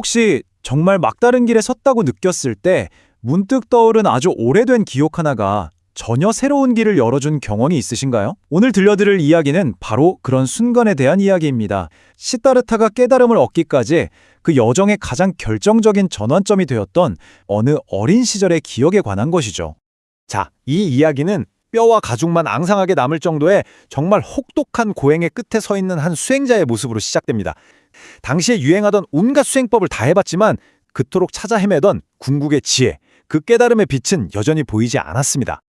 혹시 정말 막다른 길에 섰다고 느꼈을 때 문득 떠오른 아주 오래된 기억 하나가 전혀 새로운 길을 열어준 경험이 있으신가요? 오늘 들려드릴 이야기는 바로 그런 순간에 대한 이야기입니다. 시다르타가 깨달음을 얻기까지 그 여정의 가장 결정적인 전환점이 되었던 어느 어린 시절의 기억에 관한 것이죠. 자, 이 이야기는 뼈와 가죽만 앙상하게 남을 정도의 정말 혹독한 고행의 끝에 서 있는 한 수행자의 모습으로 시작됩니다. 당시에 유행하던 온갖 수행법을 다 해봤지만 그토록 찾아 헤매던 궁극의 지혜, 그 깨달음의 빛은 여전히 보이지 않았습니다.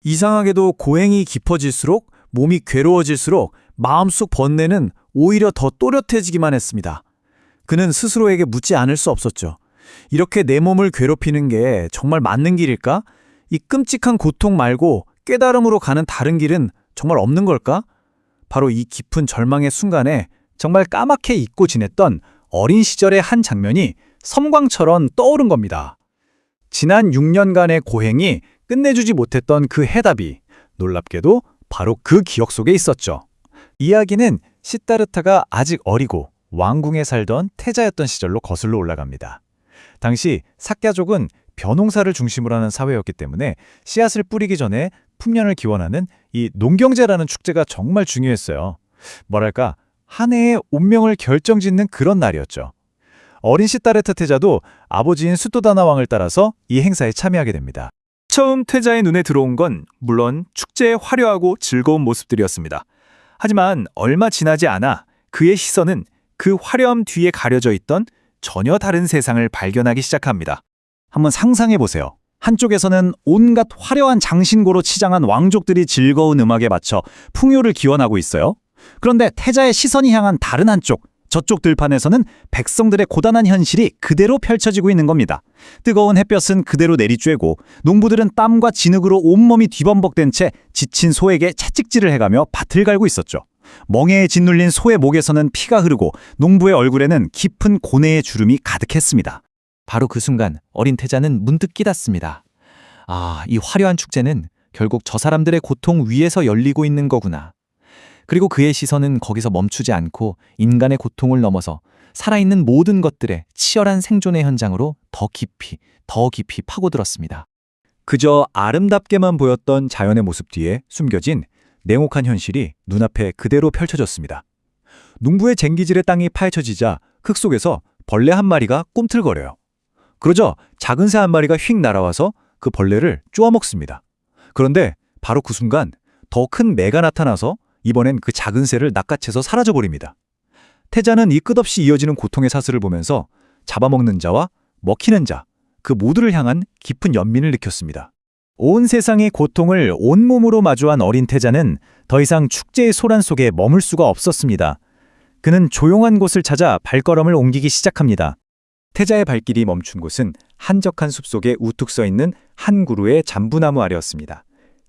이상하게도 고행이 깊어질수록 몸이 괴로워질수록 마음속 번뇌는 오히려 더 또렷해지기만 했습니다. 그는 스스로에게 묻지 않을 수 없었죠. 이렇게 내 몸을 괴롭히는 게 정말 맞는 길일까? 이 끔찍한 고통 말고 깨달음으로 가는 다른 길은 정말 없는 걸까? 바로 이 깊은 절망의 순간에 정말 까맣게 잊고 지냈던 어린 시절의 한 장면이 섬광처럼 떠오른 겁니다. 지난 6년간의 고행이 끝내주지 못했던 그 해답이 놀랍게도 바로 그 기억 속에 있었죠. 이야기는 시다르타가 아직 어리고 왕궁에 살던 태자였던 시절로 거슬러 올라갑니다. 당시 삭야족은 벼농사를 중심으로 하는 사회였기 때문에 씨앗을 뿌리기 전에 풍년을 기원하는 이 농경제라는 축제가 정말 중요했어요. 뭐랄까, 한 해의 운명을 결정짓는 그런 날이었죠. 어린 시다르타 태자도 아버지인 수토다나 왕을 따라서 이 행사에 참여하게 됩니다. 처음 태자의 눈에 들어온 건 물론 축제의 화려하고 즐거운 모습들이었습니다. 하지만 얼마 지나지 않아 그의 시선은 그 화려함 뒤에 가려져 있던 전혀 다른 세상을 발견하기 시작합니다. 한번 상상해 보세요. 한쪽에서는 온갖 화려한 장신고로 치장한 왕족들이 즐거운 음악에 맞춰 풍요를 기원하고 있어요. 그런데 태자의 시선이 향한 다른 한쪽, 저쪽 들판에서는 백성들의 고단한 현실이 그대로 펼쳐지고 있는 겁니다. 뜨거운 햇볕은 그대로 내리쬐고 농부들은 땀과 진흙으로 온몸이 뒤범벅된 채 지친 소에게 채찍질을 해가며 밭을 갈고 있었죠. 멍에에 짓눌린 소의 목에서는 피가 흐르고 농부의 얼굴에는 깊은 고뇌의 주름이 가득했습니다. 바로 그 순간 어린 태자는 문득 깨닫습니다. 아, 이 화려한 축제는 결국 저 사람들의 고통 위에서 열리고 있는 거구나. 그리고 그의 시선은 거기서 멈추지 않고 인간의 고통을 넘어서 살아있는 모든 것들의 치열한 생존의 현장으로 더 깊이 파고들었습니다. 그저 아름답게만 보였던 자연의 모습 뒤에 숨겨진 냉혹한 현실이 눈앞에 그대로 펼쳐졌습니다. 농부의 쟁기질의 땅이 파헤쳐지자 흙 속에서 벌레 한 마리가 꿈틀거려요. 그러자 작은 새 한 마리가 휙 날아와서 그 벌레를 쪼아먹습니다. 그런데 바로 그 순간 더 큰 매가 나타나서 이번엔 그 작은 새를 낚아채서 사라져버립니다. 태자는 이 끝없이 이어지는 고통의 사슬을 보면서 잡아먹는 자와 먹히는 자, 그 모두를 향한 깊은 연민을 느꼈습니다. 온 세상의 고통을 온몸으로 마주한 어린 태자는 더 이상 축제의 소란 속에 머물 수가 없었습니다. 그는 조용한 곳을 찾아 발걸음을 옮기기 시작합니다. 태자의 발길이 멈춘 곳은 한적한 숲속에 우뚝 서 있는 한 그루의 잠부나무 아래였습니다.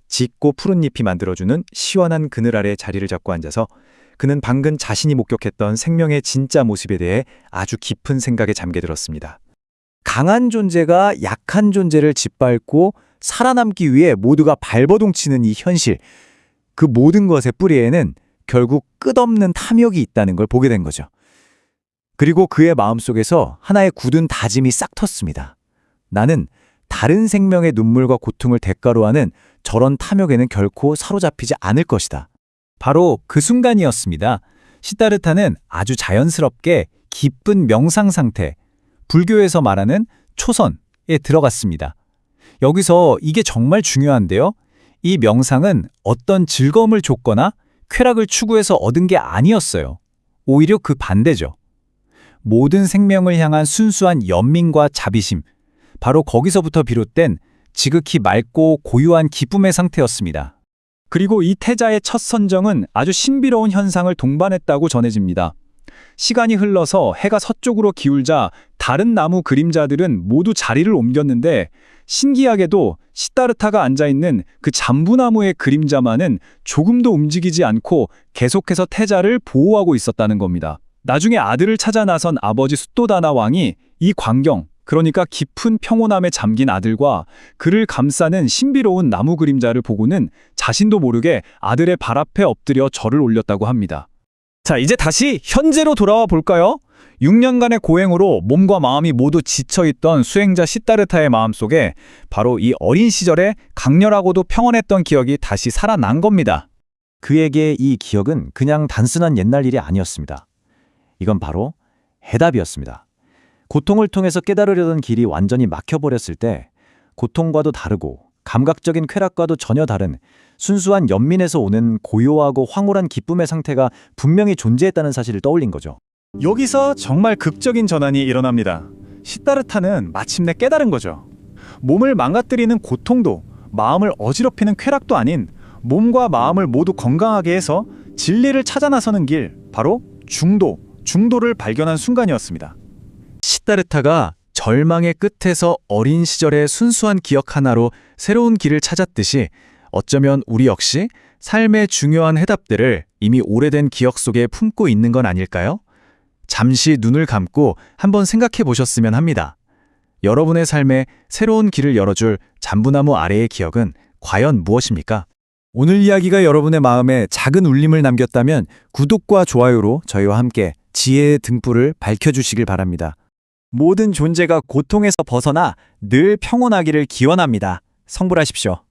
짙고 푸른 잎이 만들어주는 시원한 그늘 아래 자리를 잡고 앉아서 그는 방금 자신이 목격했던 생명의 진짜 모습에 대해 아주 깊은 생각에 잠겨 들었습니다. 강한 존재가 약한 존재를 짓밟고 살아남기 위해 모두가 발버둥치는 이 현실, 그 모든 것의 뿌리에는 결국 끝없는 탐욕이 있다는 걸 보게 된 거죠. 그리고 그의 마음속에서 하나의 굳은 다짐이 싹 텄습니다. 나는 다른 생명의 눈물과 고통을 대가로 하는 저런 탐욕에는 결코 사로잡히지 않을 것이다. 바로 그 순간이었습니다. 시다르타는 아주 자연스럽게 깊은 명상 상태, 불교에서 말하는 초선에 들어갔습니다. 여기서 이게 정말 중요한데요. 이 명상은 어떤 즐거움을 줬거나 쾌락을 추구해서 얻은 게 아니었어요. 오히려 그 반대죠. 모든 생명을 향한 순수한 연민과 자비심, 바로 거기서부터 비롯된 지극히 맑고 고유한 기쁨의 상태였습니다. 그리고 이 태자의 첫 선정은 아주 신비로운 현상을 동반했다고 전해집니다. 시간이 흘러서 해가 서쪽으로 기울자 다른 나무 그림자들은 모두 자리를 옮겼는데 신기하게도 시다르타가 앉아있는 그 잠부나무의 그림자만은 조금도 움직이지 않고 계속해서 태자를 보호하고 있었다는 겁니다. 나중에 아들을 찾아 나선 아버지 수토다나 왕이 이 광경, 그러니까 깊은 평온함에 잠긴 아들과 그를 감싸는 신비로운 나무 그림자를 보고는 자신도 모르게 아들의 발 앞에 엎드려 절을 올렸다고 합니다. 자, 이제 다시 현재로 돌아와 볼까요? 6년간의 고행으로 몸과 마음이 모두 지쳐있던 수행자 시다르타의 마음속에 바로 이 어린 시절에 강렬하고도 평온했던 기억이 다시 살아난 겁니다. 그에게 이 기억은 그냥 단순한 옛날 일이 아니었습니다. 이건 바로 해답이었습니다. 고통을 통해서 깨달으려던 길이 완전히 막혀버렸을 때 고통과도 다르고 감각적인 쾌락과도 전혀 다른 순수한 연민에서 오는 고요하고 황홀한 기쁨의 상태가 분명히 존재했다는 사실을 떠올린 거죠. 여기서 정말 극적인 전환이 일어납니다. 시다르타는 마침내 깨달은 거죠. 몸을 망가뜨리는 고통도 마음을 어지럽히는 쾌락도 아닌 몸과 마음을 모두 건강하게 해서 진리를 찾아 나서는 길, 바로 중도를 발견한 순간이었습니다. 시다르타가 절망의 끝에서 어린 시절의 순수한 기억 하나로 새로운 길을 찾았듯이 어쩌면 우리 역시 삶의 중요한 해답들을 이미 오래된 기억 속에 품고 있는 건 아닐까요? 잠시 눈을 감고 한번 생각해 보셨으면 합니다. 여러분의 삶에 새로운 길을 열어줄 잠부나무 아래의 기억은 과연 무엇입니까? 오늘 이야기가 여러분의 마음에 작은 울림을 남겼다면 구독과 좋아요로 저희와 함께 지혜의 등불을 밝혀주시길 바랍니다. 모든 존재가 고통에서 벗어나 늘 평온하기를 기원합니다. 성불하십시오.